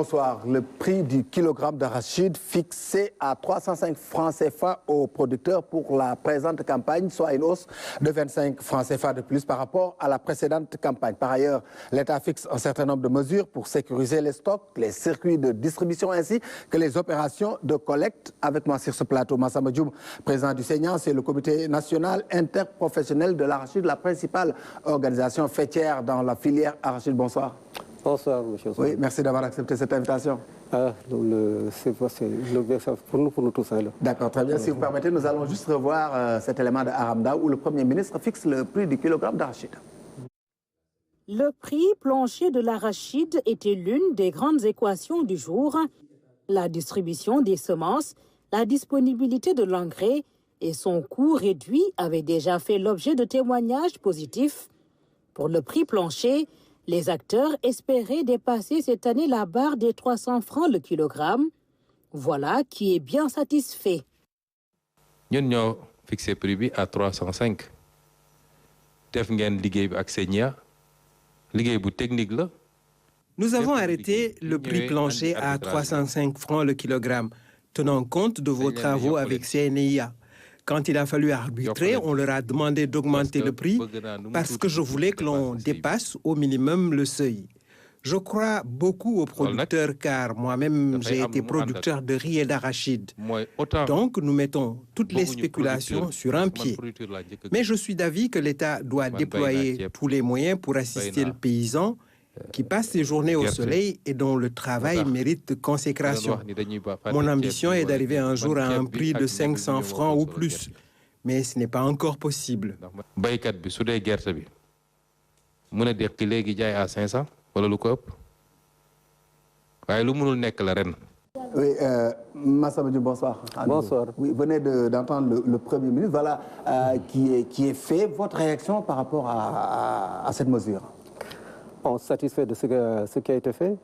Bonsoir. Le prix du kilogramme d'arachide fixé à 305 francs CFA aux producteurs pour la présente campagne, soit une hausse de 25 francs CFA de plus par rapport à la précédente campagne. Par ailleurs, l'État fixe un certain nombre de mesures pour sécuriser les stocks, les circuits de distribution ainsi que les opérations de collecte. Avec moi sur ce plateau, Massamba Dioum, président du Sénat, c'est le comité national interprofessionnel de l'arachide, la principale organisation fêtière dans la filière arachide. Bonsoir. Bonsoir, monsieur. Oui, merci d'avoir accepté cette invitation. C'est pour nous tous. D'accord, très bien. Si vous permettez, nous allons juste revoir cet élément de Aramda où le Premier ministre fixe le prix du kilogramme d'arachide. Le prix plancher de l'arachide était l'une des grandes équations du jour. La distribution des semences, la disponibilité de l'engrais et son coût réduit avaient déjà fait l'objet de témoignages positifs. Pour le prix plancher, les acteurs espéraient dépasser cette année la barre des 300 francs le kilogramme. Voilà qui est bien satisfait. Nous avons fixé le prix à 305. Nous avons arrêté le prix plancher à 305 francs le kilogramme, tenant compte de vos travaux avec CNIA. Quand il a fallu arbitrer, on leur a demandé d'augmenter le prix parce que je voulais que l'on dépasse au minimum le seuil. Je crois beaucoup aux producteurs car moi-même j'ai été producteur de riz et d'arachide. Donc nous mettons toutes les spéculations sur un pied. Mais je suis d'avis que l'État doit déployer tous les moyens pour assister le paysan qui passe ses journées au soleil et dont le travail mérite consécration. Mon ambition est d'arriver un jour à un prix de 500 francs ou plus, mais ce n'est pas encore possible. Oui, Massamba Dioum, bonsoir. Bonsoir. Oui, venez d'entendre le Premier ministre, voilà, qui est fait. Votre réaction par rapport à cette mesure? On est satisfait de ce qui a été fait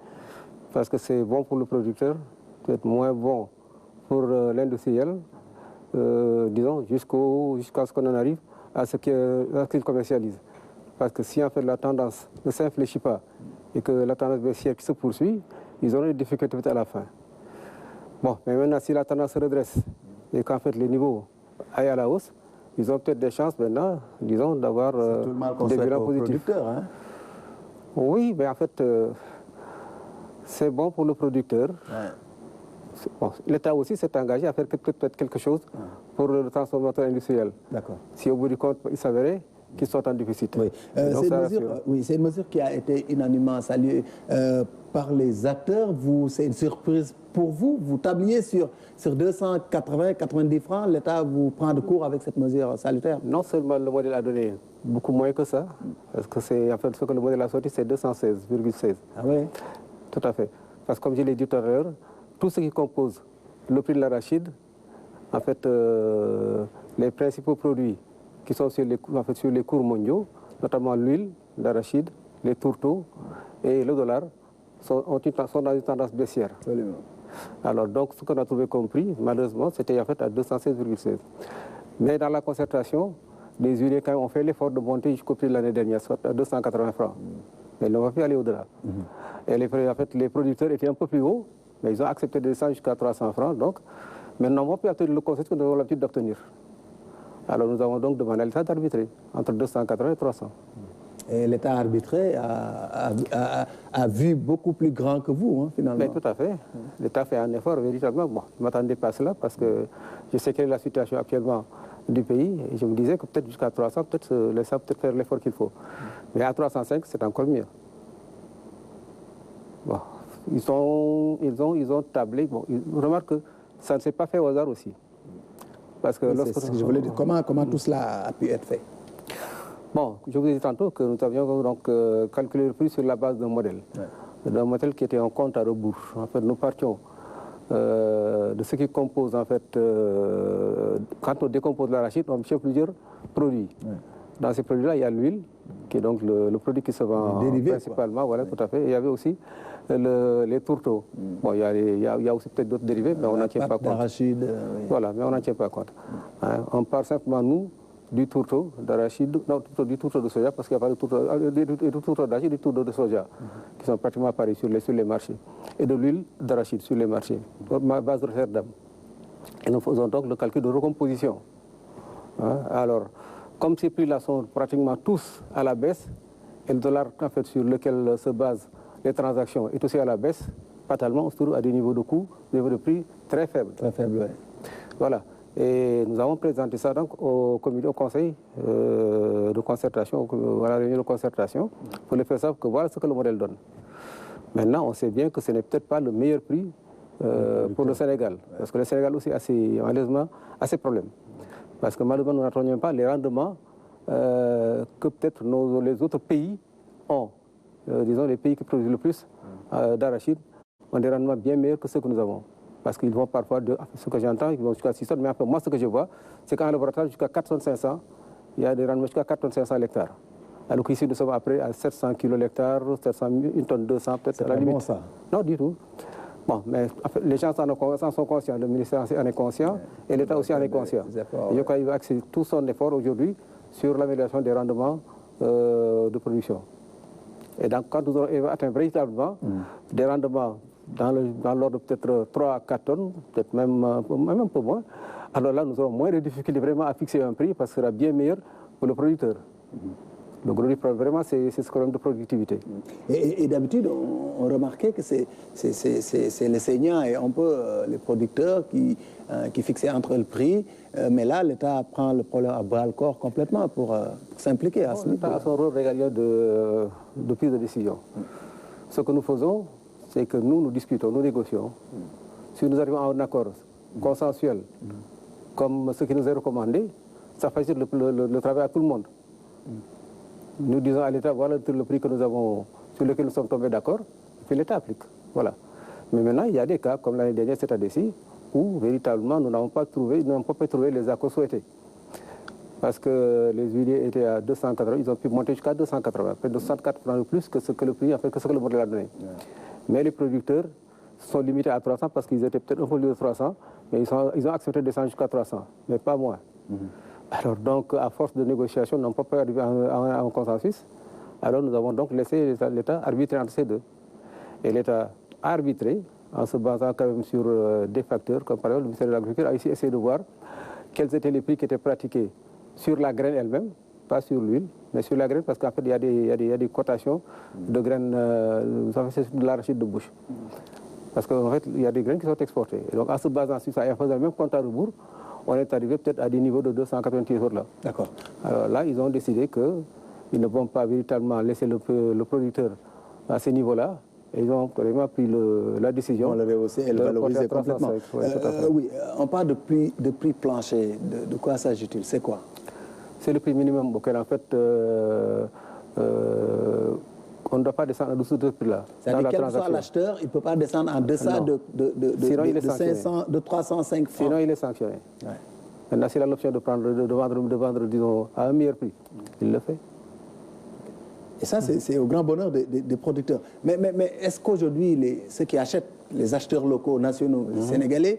parce que c'est bon pour le producteur, peut-être moins bon pour l'industriel, disons, jusqu'à ce qu'on en arrive à ce qu'il commercialise. Parce que si en fait la tendance ne s'infléchit pas et que la tendance baissière se poursuit, ils auront des difficultés à la fin. Bon, mais maintenant si la tendance se redresse et qu'en fait les niveaux aillent à la hausse, ils ont peut-être des chances maintenant, disons, d'avoir des bilans positifs. Hein? Oui, mais en fait, c'est bon pour le producteur. Ouais. Bon, l'État aussi s'est engagé à faire peut-être quelque chose pour le transformateur industriel. D'accord. Si au bout du compte, il s'avérait qu'ils sont en déficit. Oui. C'est une mesure qui a été unanimement saluée par les acteurs. C'est une surprise pour vous. Vous tabliez sur 280-90 francs. L'État vous prend de court avec cette mesure salutaire. Non seulement le modèle a donné beaucoup moins que ça, parce que c'est en fait ce que le modèle a sorti, c'est 216,16. Ah oui? Tout à fait. Parce que comme je l'ai dit tout à l'heure, tout ce qui compose le prix de l'arachide, en fait, les principaux produits qui sont sur les cours mondiaux, notamment l'huile d'arachide, les tourteaux et le dollar, sont dans une tendance baissière. Absolument. Alors donc, ce qu'on a trouvé comme prix, malheureusement, c'était en fait à 216,16. Mais dans la concertation, les huiliers quand même ont fait l'effort de monter jusqu'au prix de l'année dernière, soit à 280 francs. Mais ils n'ont pas pu aller au-delà. Et en fait, les producteurs étaient un peu plus hauts, mais ils ont accepté de descendre jusqu'à 300 francs. Donc, maintenant, on peut obtenir le concept que nous avons l'habitude d'obtenir. Alors nous avons donc demandé à l'État d'arbitrer entre 280 et 300. Et l'État arbitré a vu beaucoup plus grand que vous, hein, finalement. Mais tout à fait. L'État fait un effort véritablement. Bon, je ne m'attendais pas à cela parce que je sais quelle est la situation actuellement du pays. Et je me disais que peut-être jusqu'à 300, peut-être l'État peut faire l'effort qu'il faut. Mais à 305, c'est encore mieux. Bon, ils ont tablé. Bon, remarque que ça ne s'est pas fait au hasard aussi. Parce que c'est ce que je voulais dire. Comment tout cela a pu être fait? Bon, je vous ai dit tantôt que nous avions donc calculé le prix sur la base d'un modèle. Ouais. D'un modèle qui était en compte à rebours. En fait, nous partions de ce qui compose, en fait, quand on décompose l'arachide, on cherche plusieurs produits. Ouais. Dans ces produits-là, il y a l'huile, qui est donc le produit qui se vend principalement, voilà, tout à fait. Et il y avait aussi les tourteaux. Bon, il y a aussi peut-être d'autres dérivés, mais on n'en tient pas compte. L'arachide, Voilà, mais on n'en tient pas compte. Hein, on part simplement, nous, du tourteau d'arachide, non, du tourteau de soja, parce qu'il n'y a pas de tourteau d'arachide, du tourteau de soja, qui sont pratiquement pareils sur les marchés, et de l'huile d'arachide sur les marchés, base de Rotterdam. Et nous faisons donc le calcul de recomposition. Hein? Alors, comme ces prix-là sont pratiquement tous à la baisse, et le dollar en fait, sur lequel se basent les transactions est aussi à la baisse, fatalement, on se trouve à des niveaux de coûts, des niveaux de prix très faibles. Très faibles, oui. Voilà. Et nous avons présenté ça donc au conseil de concertation, à la réunion de concertation, pour les faire savoir que voilà ce que le modèle donne. Maintenant, on sait bien que ce n'est peut-être pas le meilleur prix pour le Sénégal, parce que le Sénégal aussi a ses problèmes. Parce que malheureusement, nous n'atteignons pas les rendements que peut-être les autres pays ont. Disons, les pays qui produisent le plus d'arachide ont des rendements bien meilleurs que ceux que nous avons. Parce qu'ils vont parfois, ce que j'entends, ils vont jusqu'à 600, mais enfin, moi, ce que je vois, c'est qu'en laboratoire, jusqu'à 4 500, il y a des rendements jusqu'à 4 500 l'hectare. Alors qu'ici, nous sommes après à 700 kg l'hectare, 700, 1 tonne 200, peut-être à la limite. Bon, ça. Non, du tout. Bon, mais en fait, les gens en sont conscients, le ministère en est conscient, et l'État aussi en est conscient. Et je crois qu'il va axer tout son effort aujourd'hui sur l'amélioration des rendements de production. Et donc, quand nous aurons atteint véritablement des rendements dans l'ordre de peut-être 3 à 4 tonnes, peut-être même un peu moins, alors là, nous aurons moins de difficultés vraiment à fixer un prix parce que ce sera bien meilleur pour le producteur. Le gros du problème, vraiment, c'est ce problème de productivité. Et d'habitude, on remarquait que c'est les saignants et un peu les producteurs qui fixaient entre eux le prix. Mais là, l'État prend le problème à bras-le-corps complètement pour s'impliquer à ce niveau. L'État a son rôle régalien de prise de décision. Ce que nous faisons, c'est que nous discutons, nous négocions. Si nous arrivons à un accord consensuel, comme ce qui nous est recommandé, ça facilite le travail à tout le monde. Nous disons à l'État, voilà le prix que nous avons, sur lequel nous sommes tombés d'accord, puis l'État applique. Voilà. Mais maintenant, il y a des cas, comme l'année dernière, cette année-ci, où véritablement nous n'avons pas trouvé les accords souhaités. Parce que les huiliers étaient à 280, ils ont pu monter jusqu'à 280, près de 64 francs de plus que ce que le prix, en fait, que ce que le modèle a donné. Ouais. Mais les producteurs sont limités à 300 parce qu'ils étaient peut-être un peu lieu de 300, mais ils ont accepté de descendre jusqu'à 300, mais pas moins. Alors donc, à force de négociation, nous n'avons pas arrivé à un consensus. Alors nous avons donc laissé l'État arbitrer entre ces deux. Et l'État a arbitré en se basant quand même sur des facteurs, comme par exemple le ministère de l'Agriculture a ici essayé de voir quels étaient les prix qui étaient pratiqués sur la graine elle-même, pas sur l'huile, mais sur la graine, parce qu'en fait, il y a des cotations de graines, c'est de l'arachide de bouche. Parce qu'en fait, il y a des graines qui sont exportées. Et donc, en se basant sur ça et en faisant le même compte à rebours, on est arrivé peut-être à des niveaux de 290 euros là. D'accord. Alors là, ils ont décidé qu'ils ne vont pas véritablement laisser le producteur à ces niveaux-là. Et ils ont vraiment pris la décision. On l'avait aussi et le valoriser complètement. Oui, on parle de prix plancher. De quoi s'agit-il? C'est quoi? C'est le prix minimum auquel en fait on ne doit pas descendre en dessous de ce prix-là. C'est-à-dire quel que soit l'acheteur, il ne peut pas descendre en deçà de 305 francs. Sinon, il est sanctionné. Ouais. Maintenant, s'il a l'option de vendre, disons, à un meilleur prix, il le fait. Et ça, c'est au grand bonheur des producteurs. Mais est-ce qu'aujourd'hui, ceux qui achètent, les acheteurs locaux, nationaux, sénégalais,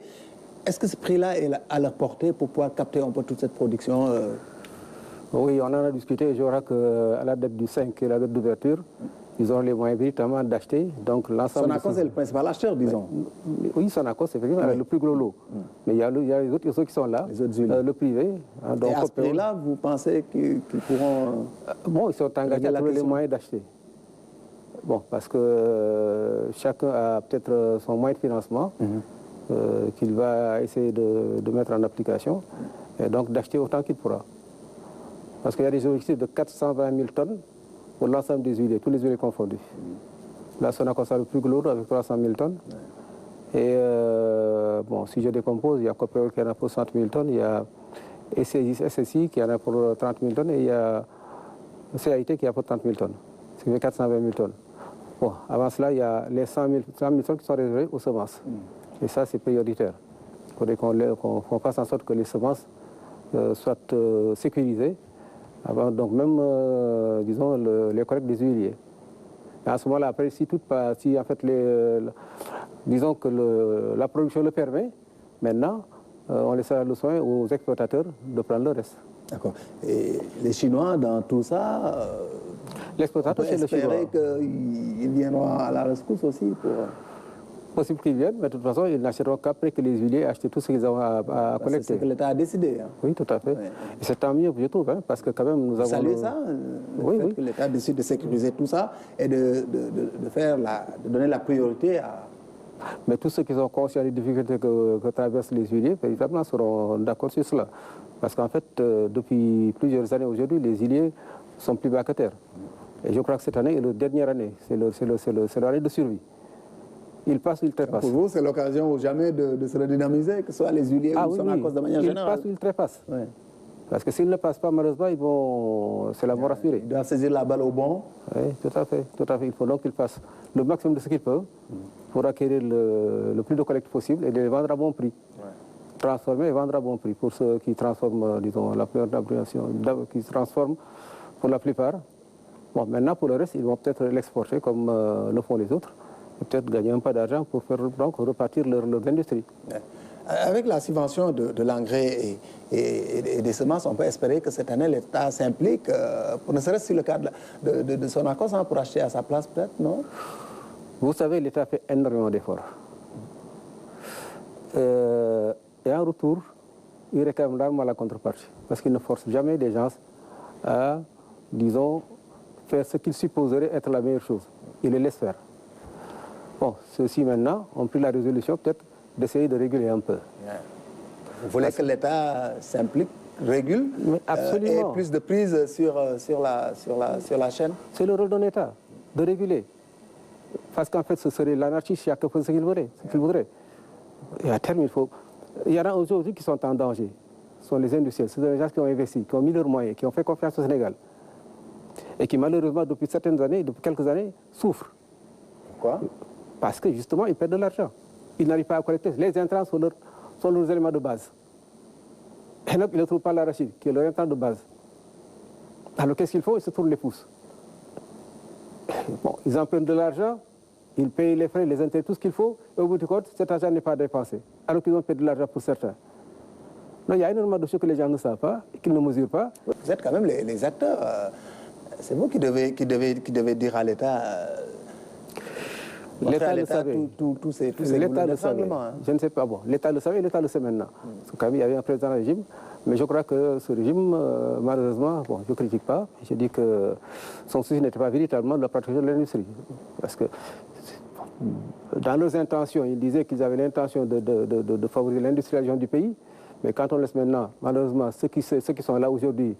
est-ce que ce prix-là est à leur portée pour pouvoir capter un peu toute cette production Oui, on en a discuté. Je crois qu'à la date du 5, qui est la date d'ouverture, ils ont les moyens véritablement d'acheter. Donc l'ensemble. Sonacos est le principal acheteur, disons. Oui, Sonacos, effectivement, le plus gros lot. Mais il y a les autres qui sont là, le privé. Donc, et à ce prix-là, vous pensez qu'ils pourront. Bon, ils sont engagés à trouver les moyens d'acheter. Bon, parce que chacun a peut-être son moyen de financement qu'il va essayer de mettre en application, et donc d'acheter autant qu'il pourra. Parce qu'il y a des objectifs de 420 000 tonnes pour l'ensemble des huiliers, tous les huiliers confondus. Là, Sonacos a le plus gros avec 300 000 tonnes. Et bon, si je décompose, il y a Copéol qui en a pour 100 000 tonnes, il y a SSI qui en a pour 30 000 tonnes et il y a CAIT qui a pour 30 000 tonnes. Ce qui fait 420 000 tonnes. Bon, avant cela, il y a les 100 000 tonnes qui sont réservées aux semences. Et ça, c'est prioritaire. Il faudrait qu'on fasse en sorte que les semences soient sécurisées avant, donc même, disons, les collectes des huiliers. Et à ce moment-là, après, si en fait, disons que la production le permet, maintenant, on laissera le soin aux exploitateurs de prendre le reste. D'accord. Et les Chinois, dans tout ça, l'exploitateur, c'est le Chinois. On peut espérer qu'ils viendront à la rescousse aussi pour... Possible qu'ils viennent, mais de toute façon, ils n'achèteront qu'après que les huiliers aient acheté tout ce qu'ils ont à collecter. C'est ce que l'État a décidé. Hein. Oui, tout à fait. Ouais. Et c'est tant mieux, je trouve, hein, parce que quand même, nous avons... Saluez ça, le fait que l'État décide de sécuriser tout ça et de donner la priorité à... Mais tous ceux qui sont conscients des difficultés que traversent les huiliers, évidemment, seront d'accord sur cela. Parce qu'en fait, depuis plusieurs années aujourd'hui, les huiliers sont plus bas que terre. Et je crois que cette année est leur dernière année, c'est l'année de survie. Ils passent ou ils trépassent. Pour vous, c'est l'occasion ou jamais de se redynamiser, que ce soit les huiliers ou son à cause de manière générale. Ils passent ou ils trépassent. Oui. Parce que s'ils ne passent pas, malheureusement, c'est la mort assurée. Ils doivent saisir la balle au bon. Oui, tout à fait. Il faut donc qu'ils fassent le maximum de ce qu'ils peuvent pour acquérir le plus de collecte possible et de les vendre à bon prix. Ouais. Transformer et vendre à bon prix pour ceux qui transforment, disons, la plupart qui se transforment pour la plupart. Bon, maintenant, pour le reste, ils vont peut-être l'exporter comme le font les autres. Et peut-être gagner un peu d'argent pour faire donc repartir leur industrie. Ouais. Avec la subvention de l'engrais et des semences, on peut espérer que cette année, l'État s'implique, pour ne serait-ce sur le cadre de son accord, hein, pour acheter à sa place, peut-être, non? Vous savez, l'État fait énormément d'efforts. Et en retour, il réclame rarement la contrepartie, parce qu'il ne force jamais les gens à, disons, faire ce qu'ils supposeraient être la meilleure chose. Il les laisse faire. Bon, ceux-ci maintenant ont pris la résolution peut-être d'essayer de réguler un peu. Vous voulez que l'État s'implique, régule, et plus de prise sur la chaîne? C'est le rôle d'un État, de réguler. Parce qu'en fait, ce serait l'anarchie, chacun fait ce qu'il voudrait. Et à terme, il y en a aujourd'hui qui sont en danger. Ce sont les industriels, ce sont les gens qui ont investi, qui ont mis leurs moyens, qui ont fait confiance au Sénégal. Et qui malheureusement, depuis certaines années, depuis quelques années, souffrent. Pourquoi? Parce que justement, ils perdent de l'argent. Ils n'arrivent pas à collecter. Les intrants sont leurs éléments de base. Et donc, ils ne trouvent pas l'arachide, qui est leur intrant de base. Alors, qu'est-ce qu'ils font? Ils se tournent les pouces. Bon, ils empruntent de l'argent, ils payent les frais, les intérêts, tout ce qu'il faut, et au bout du compte, cet argent n'est pas dépensé. Alors qu'ils ont perdu de l'argent pour certains. Non, il y a énormément de choses que les gens ne savent pas, et qu'ils ne mesurent pas. Vous êtes quand même les acteurs. C'est vous qui devez dire à l'État... L'État le savait. Tous ces l'État le savait. Hein. Je ne sais pas. Bon, l'État le savait, l'État le sait maintenant. Parce que quand même, il y avait un président régime. Mais je crois que ce régime, malheureusement, bon, je ne critique pas. Je dis que son souci n'était pas véritablement de la protection de l'industrie. Parce que dans leurs intentions, ils disaient qu'ils avaient l'intention de favoriser l'industrialisation du pays. Mais quand on laisse maintenant, malheureusement, ceux qui sont là aujourd'hui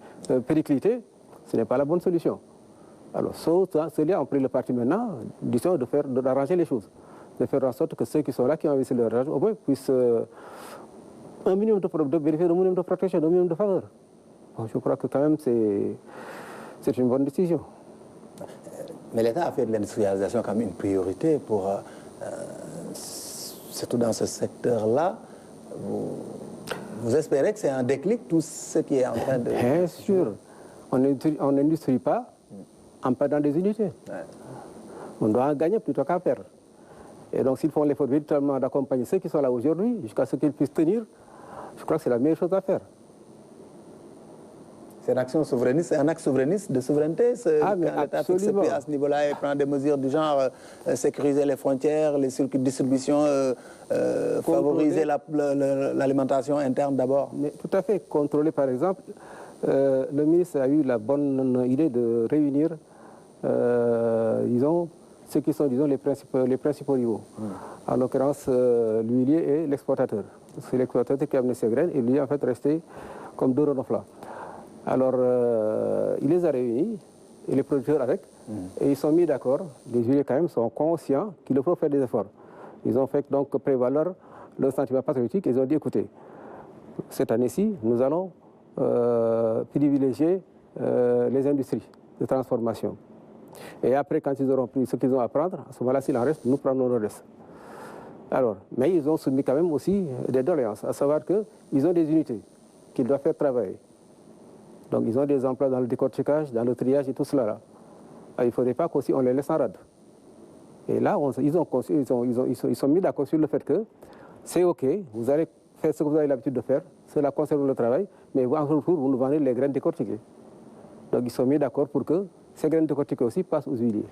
périclités, ce n'est pas la bonne solution. Alors, ceux-là ont pris le parti maintenant, disons, d'arranger les choses, de faire en sorte que ceux qui sont là, qui ont investi leur argent, au moins puissent un minimum de vérifier un minimum de protection, un minimum de faveur. Bon, je crois que quand même, c'est une bonne décision. Mais l'État a fait de l'industrialisation comme une priorité pour, surtout dans ce secteur-là. Vous espérez que c'est un déclic, tout ce qui est en train de... Bien sûr. On n'industrie pas en perdant des unités. Ouais. On doit en gagner plutôt qu'en perdre. Et donc, s'ils font l'effort véritablement d'accompagner ceux qui sont là aujourd'hui, jusqu'à ce qu'ils puissent tenir, je crois que c'est la meilleure chose à faire. C'est une action souverainiste, c'est un acte souverainiste de souveraineté, l'État fixe à ce niveau-là et prend des mesures du genre sécuriser les frontières, les circuits de distribution, favoriser l'alimentation interne d'abord. Mais tout à fait, contrôler par exemple. Le ministre a eu la bonne idée de réunir, disons, ceux qui sont, disons, les principaux rivaux. En l'occurrence, l'huilier et l'exportateur. C'est l'exportateur qui a amené ses graines et lui, en fait, resté comme deux renoflats. Alors, il les a réunis, et les producteurs avec, et ils sont mis d'accord. Les huiliers, quand même, sont conscients qu'il faut faire des efforts. Ils ont fait donc prévaloir leur sentiment patriotique. Ils ont dit, écoutez, cette année-ci, nous allons privilégier les industries de transformation. Et après, quand ils auront pris ce qu'ils ont à prendre, à ce moment-là, s'il en reste, nous prenons le reste. Alors, mais ils ont soumis quand même aussi des doléances, à savoir qu'ils ont des unités qu'ils doivent faire travailler. Donc, ils ont des emplois dans le décortiquage, dans le triage et tout cela. Là. Alors, il ne faudrait pas qu'aussi on les laisse en rade. Et là, ils sont mis d'accord sur le fait que c'est OK, vous allez faire ce que vous avez l'habitude de faire, cela concerne le travail, mais en retour, vous nous vendez les graines décortiquées. Donc ils sont mis d'accord pour que ces graines décortiquées aussi passent aux huiliers.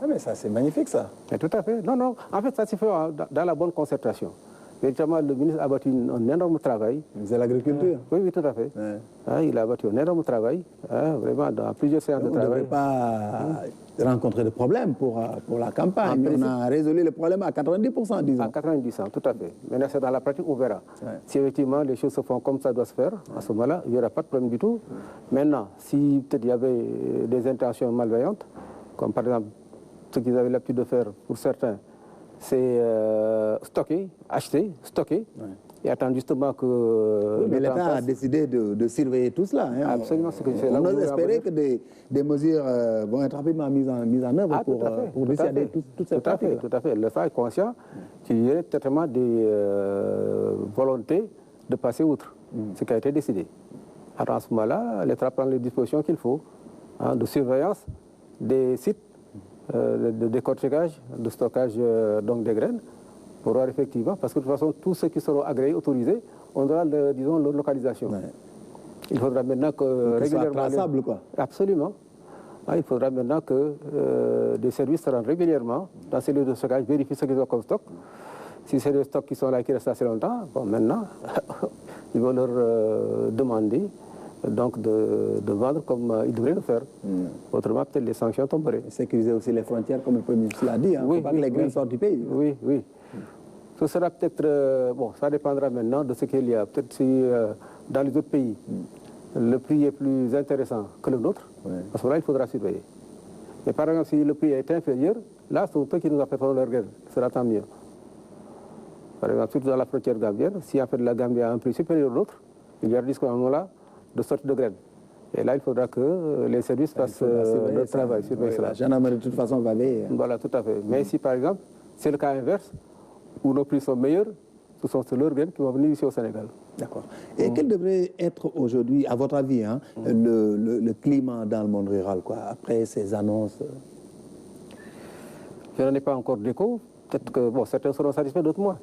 Ah mais ça c'est magnifique ça. Mais tout à fait. Non, non, en fait ça se fait dans la bonne concertation. Véritablement, le ministre a battu un énorme travail. C'est l'agriculture. Oui, oui, tout à fait. Il a battu un énorme travail, vraiment, dans plusieurs séances de travail. On ne devrait pas rencontrer de problème pour la campagne. On a résolu le problème à 90%, disons. À 90%, tout à fait. Maintenant, c'est dans la pratique, on verra. Si effectivement les choses se font comme ça doit se faire, à ce moment-là, il n'y aura pas de problème du tout. Maintenant, si peut-être il y avait des intentions malveillantes, comme par exemple ce qu'ils avaient l'habitude de faire pour certains, c'est stocker, acheter, stocker, et attendre justement que... Oui, mais l'État a décidé de surveiller tout cela. Hein. Absolument, c'est ce que je fais. On ose espérer que des mesures vont être rapidement mises en œuvre pour dissuader toute cette pratique. Tout à fait. L'État est conscient qu'il y aurait certainement des volontés de passer outre ce qui a été décidé. Alors à ce moment-là, l'État prend les dispositions qu'il faut, de surveillance des sites, de décortiquage, de stockage donc des graines, pour voir effectivement, parce que de toute façon, tous ceux qui seront agréés, autorisés, on aura, disons, leur localisation. Ouais. Il faudra maintenant que régulièrement... traçable, quoi. Absolument. Il faudra maintenant que des services se rendent régulièrement dans ces lieux de stockage, vérifient ce qu'ils ont comme stock. Si c'est des stocks qui sont là et qui restent assez longtemps, bon, maintenant, ils vont leur demander donc de vendre comme ils devraient le faire. Autrement, peut-être les sanctions tomberaient. Et sécuriser aussi les frontières, comme le Premier ministre l'a dit. Il ne faut pas que les graines sortent du pays. Oui, oui. Ce sera peut-être... bon, ça dépendra maintenant de ce qu'il y a. Peut-être si dans les autres pays, le prix est plus intéressant que le nôtre, à ce moment-là, il faudra surveiller. Mais par exemple, si le prix est inférieur, là, c'est eux qui nous apporteront leur graine. Ce sera tant mieux. Par exemple, surtout dans la frontière gambienne, si en fait la Gambie a un prix supérieur à l'autre, il y a un risque à ce moment-là de sortie de graines. Et là, il faudra que les services fassent le travail. La gendarmerie, de toute façon, va veiller. Voilà, tout à fait. Mais si, par exemple, c'est le cas inverse, où nos prix sont meilleurs, ce sont leurs graines qui vont venir ici au Sénégal. D'accord. Et quel devrait être aujourd'hui, à votre avis, le climat dans le monde rural, quoi, après ces annonces? Je n'en ai pas encore d'écho. Peut-être que certains seront satisfaits, d'autres moins.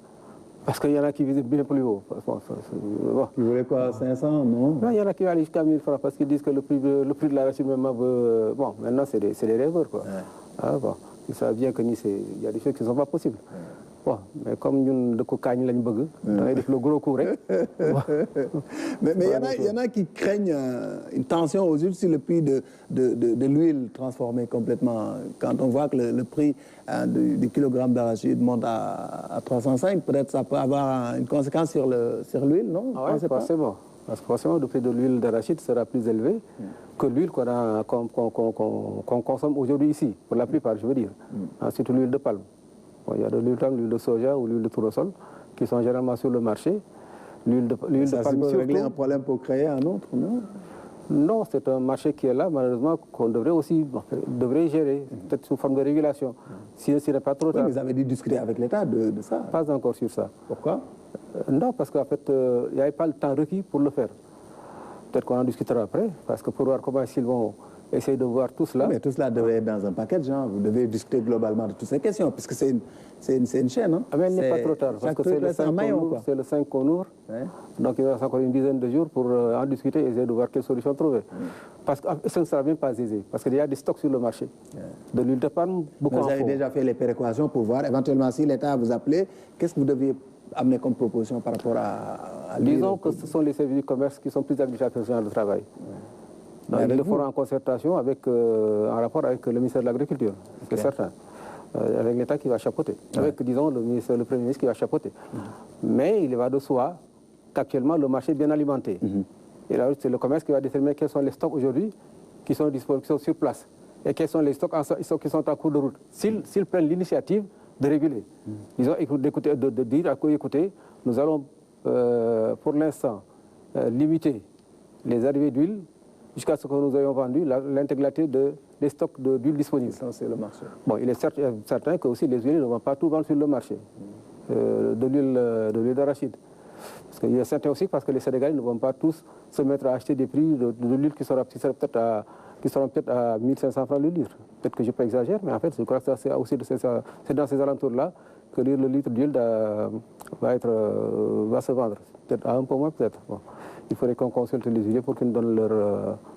Parce qu'il y en a qui visent bien plus haut. Vous voulez quoi, 500, non? Il y en a qui vont aller jusqu'à 1000 francs parce qu'ils disent que le prix de l'arachide même veut... Bon, maintenant, c'est des rêveurs, quoi. Ils savent bien qu'il y a des choses qui ne sont pas possibles. Bon, mais comme nous, de cocaïne, nous avons le gros coup. Mais il y en a qui craignent une tension aux huiles sur le prix de l'huile transformée complètement. Quand on voit que le prix du kilogramme d'arachide monte à 305, peut-être ça peut avoir une conséquence sur l'huile, non? Oui, forcément. Parce que forcément, le prix de l'huile d'arachide sera plus élevé que l'huile qu'on consomme aujourd'hui ici, pour la plupart, je veux dire. Surtout l'huile de palme. Bon, il y a de l'huile de soja ou l'huile de tournesol qui sont généralement sur le marché. L'huile de palme surtout... régler un problème pour créer un autre, non? Non, c'est un marché qui est là, malheureusement, qu'on devrait aussi gérer, peut-être sous forme de régulation. Si ce n'est pas trop tard. Oui, mais vous avez dû discuter avec l'État de ça? Pas encore sur ça. Pourquoi? Non, parce qu'en fait, il n'y avait pas le temps requis pour le faire. Peut-être qu'on en discutera après, parce que pour voir comment ils vont essayer de voir tout cela. Mais tout cela devrait être dans un paquet de gens. Vous devez discuter globalement de toutes ces questions, puisque c'est une chaîne. Hein? Mais il n'est pas trop tard, parce que c'est le 5 qu'on ouvre. Donc il reste encore une dizaine de jours pour en discuter et essayer de voir quelle solution trouver. Parce que ça ne sera même pas aisé, parce qu'il y a des stocks sur le marché. De l'huile de palme, beaucoup en Vous avez déjà fait les péréquations pour voir, éventuellement, si l'État vous appelait, qu'est-ce que vous deviez amener comme proposition par rapport à l'huile? Disons que ce sont les services du commerce qui sont plus habilités à faire ce genre de travail. Donc, ils le feront en concertation en rapport avec le ministère de l'Agriculture, c'est certain. Avec l'État qui va chapeauter, avec, disons, le Premier ministre qui va chapeauter. Mais il va de soi qu'actuellement, le marché est bien alimenté. Et là, c'est le commerce qui va déterminer quels sont les stocks aujourd'hui qui sont disponibles, qui sont sur place. Et quels sont les stocks qui sont en cours de route. S'ils prennent l'initiative de réguler, disons, de dire à quoi écoutez, nous allons, pour l'instant, limiter les arrivées d'huile jusqu'à ce que nous ayons vendu l'intégralité des stocks d'huile disponibles. C'est le marché. Bon, il est certain que aussi les huiles ne vont pas tout vendre sur le marché de l'huile d'arachide. Parce qu'il est certain aussi parce que les Sénégalais ne vont pas tous se mettre à acheter des prix de l'huile qui seront peut-être à 1500 francs le litre. Peut-être que je peux exagérer, mais en fait, je crois que c'est dans ces alentours-là que le litre d'huile va se vendre. Peut-être à un peu moins, peut-être. Bon. Il faudrait qu'on consulte les huiliers pour qu'ils nous donnent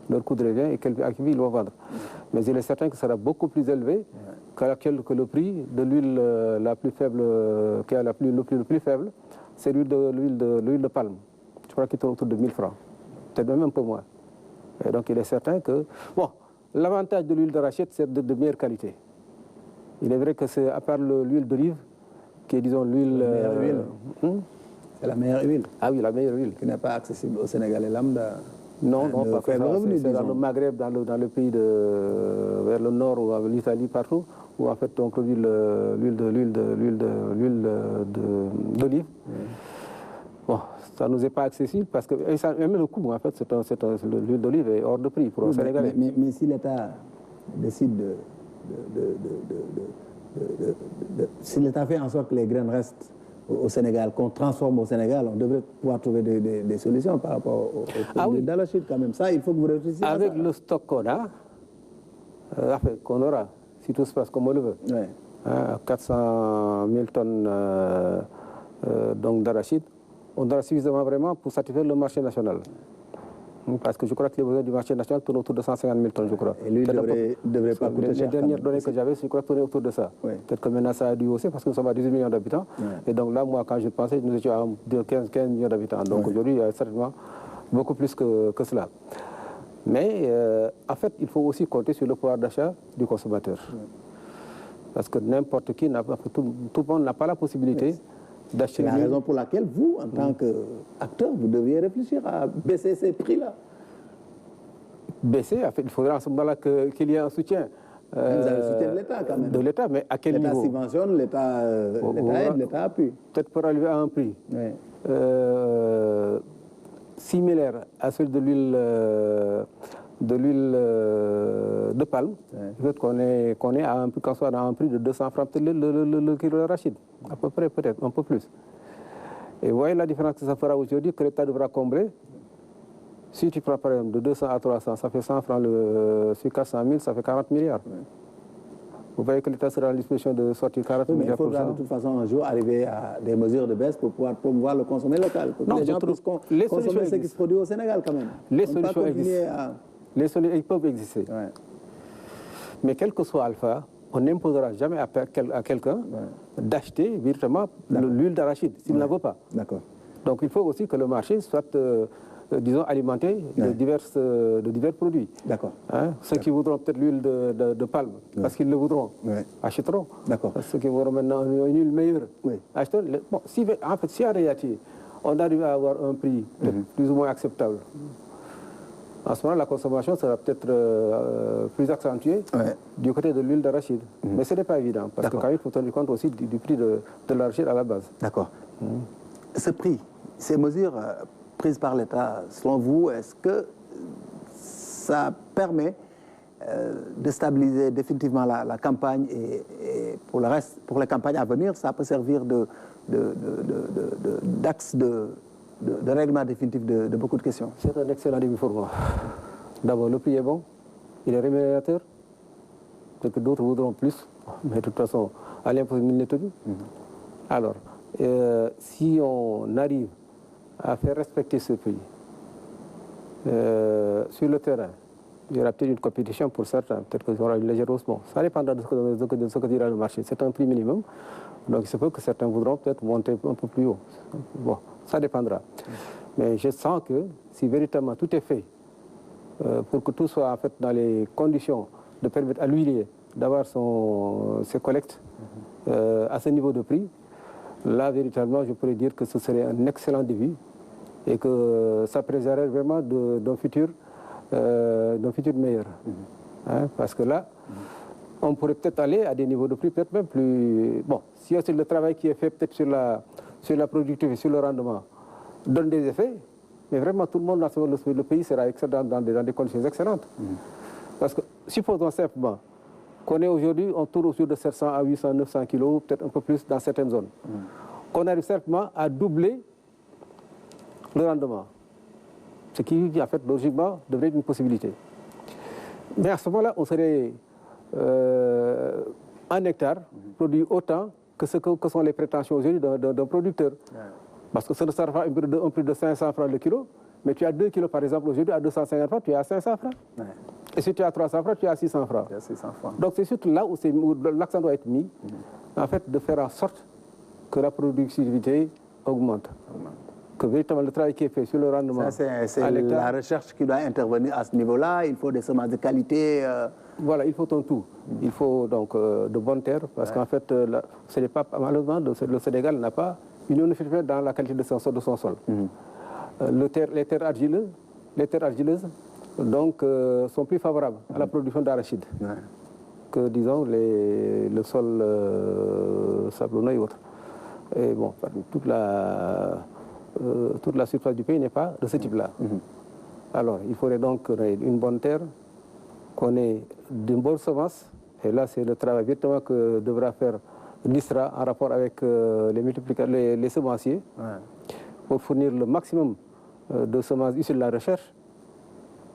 leur coût de revient et à qui ils vont vendre. Mais il est certain que ça sera beaucoup plus élevé que le prix de l'huile la plus faible, qui a le plus faible, c'est l'huile de palme. Je crois qu'il tourne autour de 1000 francs, peut-être même un peu moins. Et donc il est certain que... Bon, l'avantage de l'huile d'arachide, c'est de meilleure qualité. Il est vrai que c'est, à part l'huile d'olive, qui est, disons, l'huile... C'est la meilleure huile. Ah oui, la meilleure huile. Qui n'est pas accessible au Sénégalais lambda. Non, pas que ça. C'est dans le Maghreb, dans le pays vers le nord, ou l'Italie, partout, où en fait, donc, l'huile d'olive. Bon, ça ne nous est pas accessible parce que, même le coût, en fait, l'huile d'olive est hors de prix pour un Sénégalais. Mais si l'État décide si l'État fait en sorte que les graines restent au Sénégal, qu'on transforme au Sénégal, on devrait pouvoir trouver des solutions par rapport au produit d'arachide quand même. Ça, il faut que vous réfléchissiez à ça. Avec le stock qu'on a, qu'on aura, si tout se passe comme on le veut, 400 000 tonnes d'arachide, on aura suffisamment vraiment pour satisfaire le marché national. Parce que je crois que les besoins du marché national tournent autour de 150 000 tonnes, je crois. Et lui, il ne devrait pas coûter cher. Les dernières données que j'avais, je crois, tournaient autour de ça. Peut-être que maintenant, ça a dû hausser parce que nous sommes à 18 millions d'habitants. Et donc là, moi, quand je pensais, nous étions à 15 millions d'habitants. Donc aujourd'hui, il y a certainement beaucoup plus que cela. Mais en fait, il faut aussi compter sur le pouvoir d'achat du consommateur. Parce que n'importe qui, tout le monde n'a pas la possibilité d'acheter. C'est la raison pour laquelle vous, en tant qu'acteur, vous deviez réfléchir à baisser ces prix-là. Baisser, en fait, il faudra en ce moment-là qu'il y ait un soutien. Vous avez le soutien de l'État quand même. De l'État, mais à quel niveau? L'État subventionne, l'État aide, l'État appuie. Peut-être pour arriver à un prix similaire à celui de l'huile de palme, peut-être qu'on est à un prix de 200 francs, peut-être le kilo d'arachide, à peu près, peut-être, un peu plus. Et vous voyez la différence que ça fera aujourd'hui, que l'État devra combler. Si tu prends par exemple de 200 à 300, ça fait 100 francs, sur 400 000, ça fait 40 milliards. Vous voyez que l'État sera en disposition de sortir 40 milliards. Mais il faudra de toute façon un jour arriver à des mesures de baisse pour pouvoir promouvoir le consommer local. Pour que les gens puissent consommer ce qui se produit au Sénégal quand même. Les solutions existent. Les solutions peuvent exister. Mais quel que soit Alpha, on n'imposera jamais à quelqu'un d'acheter véritablement l'huile d'arachide s'il ne la veut pas. D'accord. Donc il faut aussi que le marché soit, disons, alimenté de divers produits. D'accord. Ceux qui voudront peut-être l'huile de palme, parce qu'ils le voudront, achèteront. D'accord. Ceux qui voudront maintenant une huile meilleure, achèteront. Bon, si en réalité, on arrive à avoir un prix plus ou moins acceptable, en ce moment, la consommation sera peut-être plus accentuée du côté de l'huile d'arachide. Mais ce n'est pas évident, parce que quand même, il faut tenir compte aussi du prix de l'arachide à la base. D'accord. Ce prix, ces mesures prises par l'État, selon vous, est-ce que ça permet de stabiliser définitivement la campagne et pour le reste, pour les campagnes à venir, ça peut servir d'axe de règlement définitif de beaucoup de questions? C'est un excellent début pour moi. D'abord, le prix est bon, il est rémunérateur, peut-être que d'autres voudront plus, mais de toute façon, à l'impossible, il n'est tenu. Alors, si on arrive à faire respecter ce prix, sur le terrain, il y aura peut-être une compétition pour certains, peut-être qu'il y aura une légère hausse. Bon, ça dépendra de ce que dira le marché. C'est un prix minimum, donc il se peut que certains voudront peut-être monter un peu plus haut. Bon, ça dépendra. Mais je sens que si véritablement tout est fait pour que tout soit en fait dans les conditions de permettre à l'huilier d'avoir ses collectes à ce niveau de prix, là véritablement je pourrais dire que ce serait un excellent début et que ça préserverait vraiment d'un futur meilleur. Parce que là, on pourrait peut-être aller à des niveaux de prix peut-être même plus... Bon, si c'est le travail qui est fait peut-être sur la productivité, sur le rendement, donne des effets, mais vraiment tout le monde, le pays sera excellent dans des conditions excellentes. Parce que supposons simplement qu'on est aujourd'hui, on tourne autour de 700 à 800, 900 kilos, peut-être un peu plus dans certaines zones. Qu'on arrive simplement à doubler le rendement. Ce qui, en fait, logiquement, devrait être une possibilité. Mais à ce moment-là, on serait un hectare produit autant que ce que sont les prétentions aujourd'hui d'un producteur. Ouais. Parce que ça ne sera pas un prix de 500 francs le kilo, mais tu as 2 kilos par exemple aujourd'hui à 250 francs, tu es à 500 francs. Ouais. Et si tu as 300 francs, tu es à 600 francs. 600 francs. Donc c'est surtout là où l'accent doit être mis, en fait, de faire en sorte que la productivité augmente. Que véritablement le travail qui est fait sur le rendement. C'est la recherche qui doit intervenir à ce niveau-là. Il faut des semences de qualité. Voilà, il faut un tout. Il faut donc de bonnes terres, parce qu'en fait, ce n'est pas, malheureusement, le Sénégal n'a pas une uniformité dans la qualité de son sol. Les terres argileuses donc, sont plus favorables à la production d'arachide que, disons, le sol sablonneux et autres. Et bon, toute la surface du pays n'est pas de ce type-là. Alors, il faudrait donc qu'on ait une bonne terre, qu'on ait de bonnes semences, et là, c'est le travail directement que devra faire l'ISRA en rapport avec les semenciers, pour fournir le maximum de semences issues de la recherche,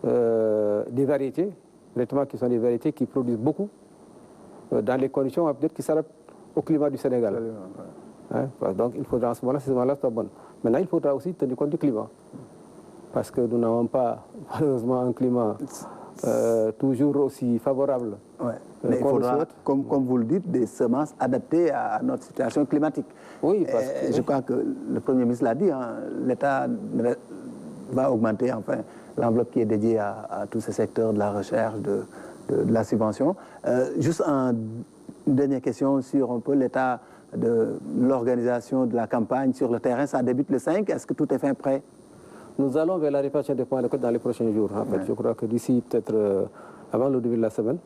des variétés, directement qui sont des variétés qui produisent beaucoup, dans les conditions peut-être qui s'adaptent au climat du Sénégal. Donc il faudra en ce moment-là, ces semences-là soient bonnes. Maintenant, il faudra aussi tenir compte du climat, parce que nous n'avons pas, malheureusement, un climat toujours aussi favorable. Mais il faudra, comme vous le dites, des semences adaptées à notre situation climatique. Oui, parce que, je crois que le Premier ministre l'a dit, hein, l'État va augmenter enfin l'enveloppe qui est dédiée à tous ces secteurs de la recherche, de la subvention. Juste une dernière question sur un peu l'état de l'organisation de la campagne sur le terrain. Ça débute le 5. Est-ce que tout est fin prêt? Nous allons vers la répartition des points de collecte dans les prochains jours. En fait. Je crois que d'ici peut-être avant le début de la semaine,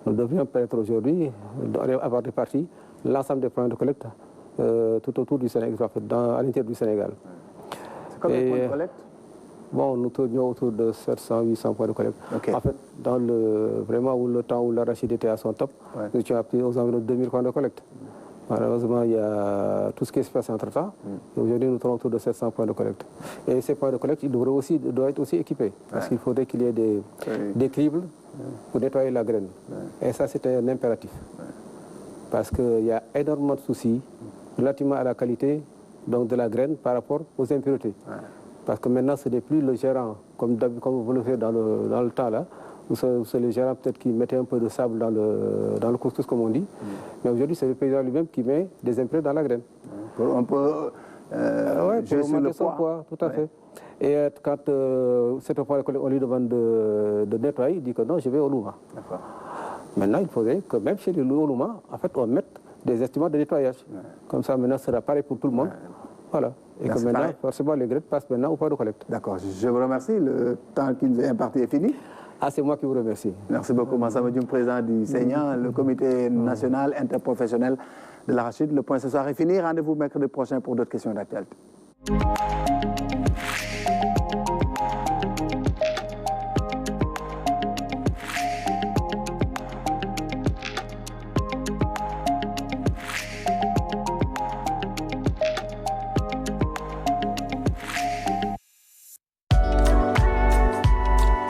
nous devrions peut-être aujourd'hui avoir réparti l'ensemble des points de collecte tout autour du Sénégal, en fait, à l'intérieur du Sénégal. C'est combien de points de collecte? Bon, nous tournions autour de 700-800 points de collecte. En fait, vraiment le temps où l'arachide était à son top, nous étions appris aux environs de 2000 points de collecte. Malheureusement, il y a tout ce qui se passe entre-temps. Aujourd'hui, nous tournons autour de 700 points de collecte. Et ces points de collecte, ils doivent être aussi équipés. Parce qu'il faudrait qu'il y ait des cribles pour nettoyer la graine. Et ça, c'est un impératif. Parce qu'il y a énormément de soucis relativement à la qualité donc, de la graine par rapport aux impuretés. Parce que maintenant, ce n'est plus le gérant, comme vous le faites dans le temps là, où c'est le gérant peut-être qui mettait un peu de sable dans le couscous, comme on dit. Mais aujourd'hui, c'est le paysan lui-même qui met des impuretés dans la graine. On peut pour augmenter son poids, tout à fait. Et quand c'est au point qu'on lui demande de nettoyer, il dit que non, je vais au Louma. Maintenant, il faudrait que même chez le Louma, en fait, on mette des instruments de nettoyage. Comme ça, maintenant, ce sera pareil pour tout le monde. Voilà. Et que maintenant, forcément, les graines passent maintenant au point de collecte. D'accord. Je vous remercie. Le temps qui nous est imparti est fini. Ah, c'est moi qui vous remercie. Merci beaucoup, Massamba Dioum, président du CENIA, le comité national interprofessionnel de l'arachide. Le point ce soir est fini. Rendez-vous mercredi prochain pour d'autres questions d'actualité.